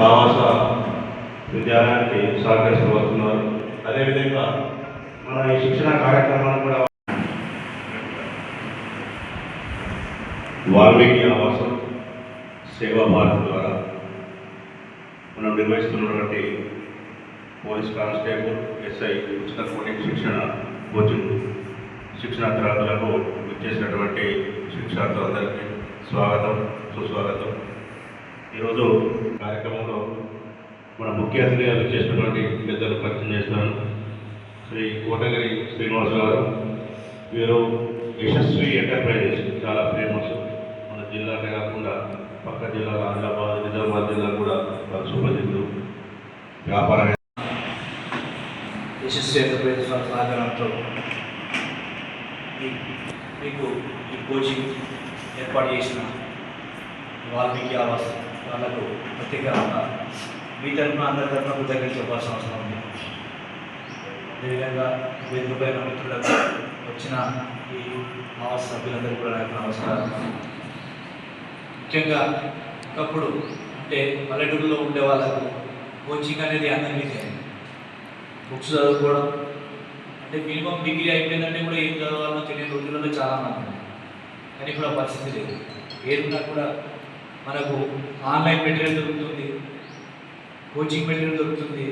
ఆవాస విద్యాలయానికి సహకరిస్తున్నారు. అదేవిధంగా మన ఈ శిక్షణ కార్యక్రమాలు కూడా వాల్మీకి ఆవాసం సేవా భారత్ ద్వారా మనం నిర్వహిస్తున్నటువంటి పోలీస్ కానిస్టేబుల్ ఎస్ఐ ఉచిత కోచింగ్ కోచింగ్ శిక్షణార్థులకు విచ్చేసినటువంటి శిక్షార్థులందరికీ స్వాగతం, సుస్వాగతం. ఈరోజు కార్యక్రమంలో మన ముఖ్య అతిథిగా విచ్చేసినటువంటి పెద్దలు పరిచయం చేస్తున్నాను. శ్రీ కోటగిరి శ్రీనివాస గారు. వీరు యశస్వి ఎంటర్ప్రైజెస్ చాలా ఫేమస్ మన జిల్లానే కాకుండా పక్క జిల్లాల ఆదిలాబాద్, నిజామాబాద్ జిల్లా కూడా సుప్రసిద్ధులు. వ్యాపార యశస్వి ఎంటర్ప్రైజెస్ సహకారంతో మీకు ఈ కోచింగ్ ఏర్పాటు చేసిన వాల్మీకి ఆవాస్ వాళ్ళకు ప్రత్యేకంగా మీ తరఫున అందరి తరఫున కృతజ్ఞతలు చెప్పాల్సిన అవసరం ఉంది. అదేవిధంగా వేదికపైన మిత్రులకు వచ్చిన ఈ ఆవాస్ సభ్యులందరూ కూడా నాకు నమస్కారం. ముఖ్యంగా ఒకప్పుడు అంటే పల్లెటూరులో ఉండే వాళ్ళకు కోచింగ్ అనేది అందరికీ చేయండి. బుక్స్ చదువుకోవడం అంటే మినిమం డిగ్రీ అయిపోయిందంటే కూడా ఏం చదవాలో తెలియని రోజులలో చాలామంది ఉంది. కానీ ఇప్పుడు ఆ పరిస్థితి లేదు. ఏదున్నా కూడా మనకు ఆన్లైన్ మెటీరియల్ దొరుకుతుంది, కోచింగ్ మెటీరియల్ దొరుకుతుంది.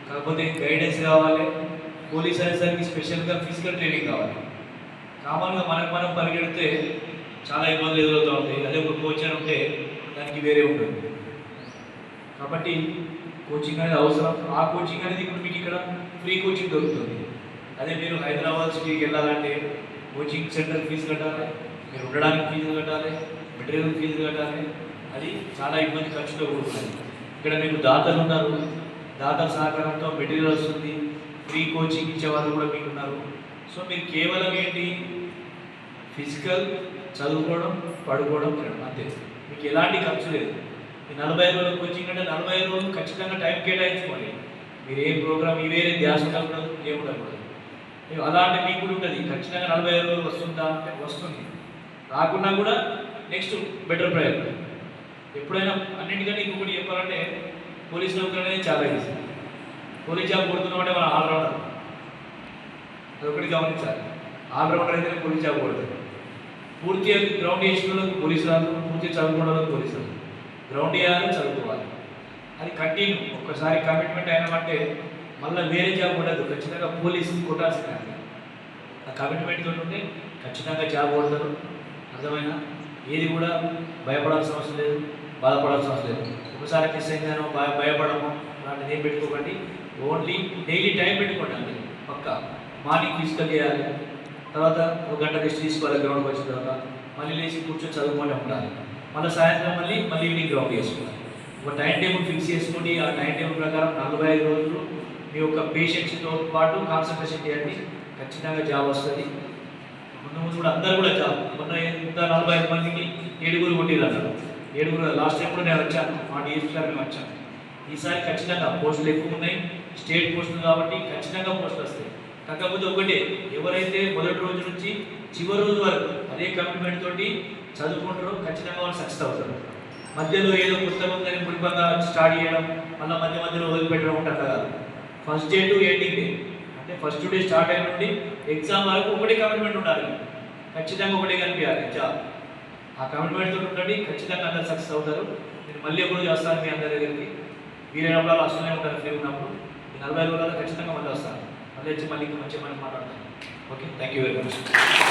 కాకపోతే గైడెన్స్ కావాలి. పోలీస్ అనేసరికి స్పెషల్గా ఫిజికల్ ట్రైనింగ్ కావాలి. కామన్గా మనం పరిగెడితే చాలా ఇబ్బందులు ఎదురవుతూ ఉంటాయి. అదే ఒక కోచర్ ఉంటే దానికి వేరే ఉంటుంది. కాబట్టి కోచింగ్ అనేది అవసరం. ఆ కోచింగ్ అనేది ఇప్పుడు మీకు ఇక్కడ ఫ్రీ కోచింగ్ దొరుకుతుంది. అదే మీరు హైదరాబాద్ సిటీకి వెళ్ళాలంటే కోచింగ్ సెంటర్ ఫీజు కట్టాలి, మీరు ఉండడానికి ఫీజు కట్టాలి, మెటీరియల్ ఫీజు కట్టాలి. అది చాలా ఇబ్బంది, ఖర్చుతో కూడుకున్నది. ఇక్కడ మీకు దాతలు ఉన్నారు, దాతల సహకారంతో మెటీరియల్ వస్తుంది, ఫ్రీ కోచింగ్ ఇచ్చే వాళ్ళు కూడా మీకు ఉన్నారు. సో మీరు కేవలం ఏంటి ఫిజికల్ చదువుకోవడం, పడుకోవడం, తినడం అంతే. మీకు ఎలాంటి ఖర్చు లేదు. ఈ 40 రోజుల కోచింగ్ అంటే 40 రోజులు ఖచ్చితంగా టైం కేటాయించుకోండి. మీరు ఏ ప్రోగ్రామ్ వేరే ధ్యాస ఉండదు, ఏముండకూడదు. అలాంటి మీకు కూడా ఉంటుంది. ఖచ్చితంగా 45 రోజులు వస్తుందా అంటే వస్తుంది. రాకున్నా కూడా నెక్స్ట్ బెటర్ ప్రయత్నం. ఎప్పుడైనా అన్నింటికంటే ఇంకొకటి చెప్పాలంటే పోలీస్ నౌకరీ అనేది చాలా ఈజీ. పోలీస్ జాబ్ కొడుతున్నామంటే మన ఆల్రౌండర్, అదొకటి గమనించాలి. ఆల్రౌండర్ అయితేనే పోలీస్ జాబ్ కొడుతుంది. పూర్తిగా గ్రౌండ్ చేసిన వాళ్ళకి పోలీసు రాదు, పూర్తిగా చదువుకున్న వాళ్ళకి పోలీసు రాదు. గ్రౌండ్ చేయాలి, చదువుకోవాలి. అది కంటిన్యూ. ఒక్కసారి కమిట్మెంట్ అయినామంటే మళ్ళీ వేరే జాబ్ ఉండదు. ఖచ్చితంగా పోలీసు కొట్టాల్సిందే. ఆ కమిట్మెంట్తో ఉంటే ఖచ్చితంగా జాబ్ కొడతారు. అర్థమైనా ఏది కూడా భయపడాల్సిన అవసరం లేదు, బాధపడాల్సిన అవసరం లేదు. ఒకసారి మిస్ అయిందానో భయపడము అలాంటిది ఏం పెట్టుకోకండి. ఓన్లీ డైలీ టైం పెట్టుకోండి. అండి పక్క మార్నింగ్ ఫిజికల్ చేయాలి, తర్వాత 1 గంట రెస్ట్ తీసుకోవాలి. గ్రౌండ్కి వచ్చిన తర్వాత మళ్ళీ లేచి కూర్చొని చదువుకొని ఉండాలి. మళ్ళీ సాయంత్రం మళ్ళీ ఈవినింగ్ గ్రౌండ్ చేసుకోవాలి. ఒక టైం టేబుల్ ఫిక్స్ చేసుకొని ఆ టైం టేబుల్ ప్రకారం 45 రోజులు మీ యొక్క పేషెంట్స్తో పాటు కాన్సన్ట్రేషన్ చేయండి. ఖచ్చితంగా జాబ్ వస్తుంది. ముందు కూడా అందరూ కూడా జాబ్. మొన్న ఇంత 45 మందికి 7 కొట్టిరు అన్నారు. 7 లాస్ట్ టైం కూడా నేను వచ్చాను, మా డిఎస్పీ గారు మేము వచ్చాను. ఈసారి ఖచ్చితంగా పోస్టులు ఎక్కువ ఉన్నాయి, స్టేట్ పోస్టులు కాబట్టి ఖచ్చితంగా పోస్టులు వస్తాయి. కాకపోతే ఒకటే, ఎవరైతే మొదటి రోజు నుంచి చివరి రోజు వరకు అదే కమిట్మెంట్ తోటి చదువుకుంటారో ఖచ్చితంగా వాళ్ళు సక్సెస్ అవుతారు. మధ్యలో ఏదో పుస్తకం ఉందని ముడిపంగా స్టార్ట్ చేయడం, మళ్ళీ మధ్యలో వదిలిపెట్టడం ఉంటుంది కాదు. First day to ending day అంటే ఫస్ట్ డే స్టార్ట్ అయిన నుండి ఎగ్జామ్ వరకు ఒకటే కమిట్మెంట్ ఉండాలి. ఖచ్చితంగా ఒకటే కనిపించాలి జాబ్. ఆ కమిట్మెంట్ తోటి ఉండండి, ఖచ్చితంగా అందరు సక్సెస్ అవుతారు. నేను మళ్ళీ ఎప్పుడు వస్తాను మీ అందరి దగ్గరికి. వీరైనప్పుడు వస్తూనే ఉంటాను ఫ్రీ ఉన్నప్పుడు. ఈ 40 రోజుల్లో ఖచ్చితంగా మళ్ళీ వస్తాను. మళ్ళీ వచ్చి మళ్ళీ మంచిగా మాట్లాడతాను. Okay, thank you very much.